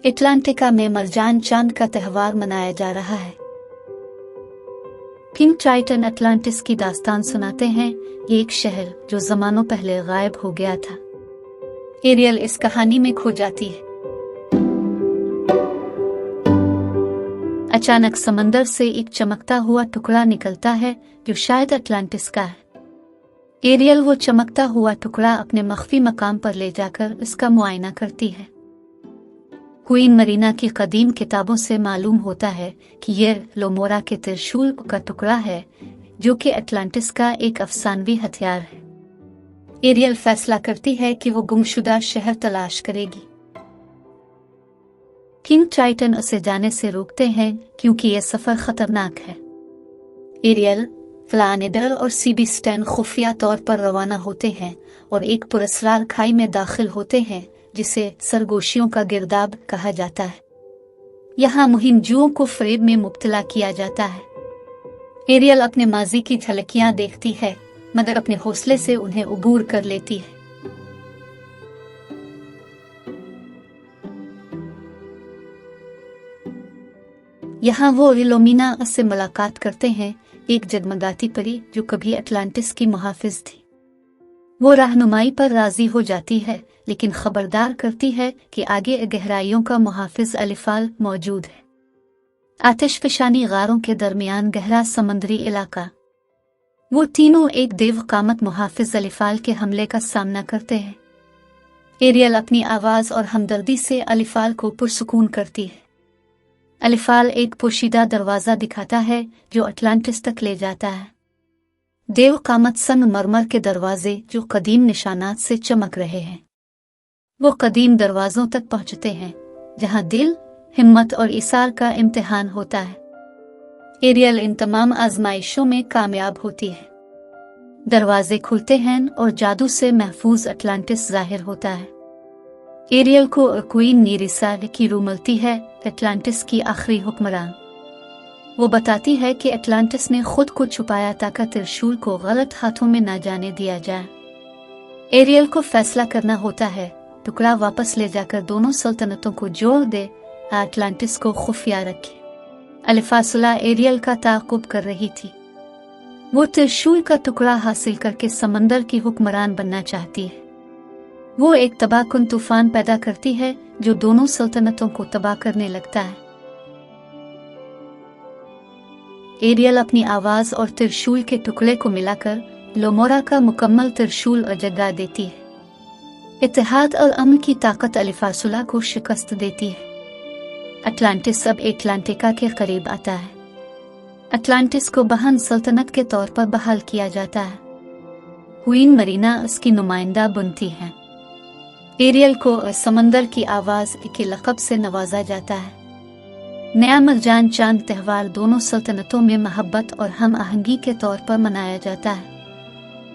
एटलांटिका में मरजान चांद का त्यौहार मनाया जा रहा है। किंग ट्राइटन अटलांटिस की दास्तान सुनाते हैं, ये एक शहर जो ज़मानों पहले गायब हो गया था। एरियल इस कहानी में खो जाती है। अचानक समंदर से एक चमकता हुआ टुकड़ा निकलता है जो शायद अटलांटिस का है। एरियल वो चमकता हुआ टुकड़ा अपने मख्फी मकाम पर ले जाकर इसका मुआयना करती है। क्वीन मरीना की कदीम किताबों से मालूम होता है कि यह लोमोरा के त्रिशूल का टुकड़ा है, जो कि अटलांटिस का एक अफसानवी हथियार है। एरियल फैसला करती है कि वो गुमशुदा शहर तलाश करेगी। किंग ट्राइटन उसे जाने से रोकते हैं क्योंकि यह सफर खतरनाक है। एरियल, फ्लानेडर और सीबी स्टैन खुफिया तौर पर रवाना होते हैं और एक पुरस्कार खाई में दाखिल होते हैं जिसे सरगोशियों का गिरदाब कहा जाता है। यहाँ मुहिमजुओं को फरेब में मुब्तला किया जाता है। एरियल अपने माजी की झलकियां देखती है, मगर अपने हौसले से उन्हें उबूर कर लेती है। यहाँ वो इलोमिना से मुलाकात करते हैं, एक जगमगाती परी जो कभी अटलांटिस की मुहाफिज थी। वो रहनुमाई पर राजी हो जाती है, लेकिन खबरदार करती है कि आगे गहराइयों का मुहाफिज अलिफाल मौजूद है। आतिशफशानी गारों के दरमियान गहरा समंदरी इलाका। वो तीनों एक देवकामत मुहाफिज अलिफाल के हमले का सामना करते हैं। एरियल अपनी आवाज और हमदर्दी से अलिफाल को पुरसुकून करती है। अलिफाल एक पोशीदा दरवाजा दिखाता है जो अटलांटिस तक ले जाता है। देवकामत संगमरमर के दरवाजे जो कदीम निशानात से चमक रहे हैं। वो कदीम दरवाजों तक पहुंचते हैं जहां दिल, हिम्मत और इसार का इम्तिहान होता है। एरियल इन तमाम आजमाइशों में कामयाब होती है। दरवाजे खुलते हैं और जादू से महफूज अटलांटिस जाहिर होता है। एरियल को क्वीन नीरिसा की रूह मिलती है, अटलांटिस की आखिरी हुक्मरान। वो बताती है कि अटलांटिस ने खुद को छुपाया ताकि त्रिशूल को गलत हाथों में न जाने दिया जाए। एरियल को फैसला करना होता है, टुकड़ा वापस ले जाकर दोनों सल्तनतों को जोड़ दे, अटलांटिस को खुफिया रखे। अलिफासुला एरियल का ताक़ुब कर रही थी। वो त्रिशूल का टुकड़ा हासिल करके समंदर की हुक्मरान बनना चाहती है। वो एक तबाहकुन तूफान पैदा करती है जो दोनों सल्तनतों को तबाह करने लगता है। एरियल अपनी आवाज और त्रिशूल के टुकड़े को मिलाकर लोमोरा का मुकम्मल त्रिशूल जगा देती है। इत्तेहाद और अमन की ताकत अलिफासुला को शिकस्त देती है। अटलांटिस अब एटलांटिका के करीब आता है। अटलांटिस को बहन सल्तनत के तौर पर बहाल किया जाता है। क्वीन मरीना उसकी नुमाइंदा बनती है। एरियल को समंदर की आवाज के लक़ब से नवाजा जाता है। नया मरजान चांद त्यौहार दोनों सल्तनतों में मोहब्बत और हम आहंगी के तौर पर मनाया जाता है।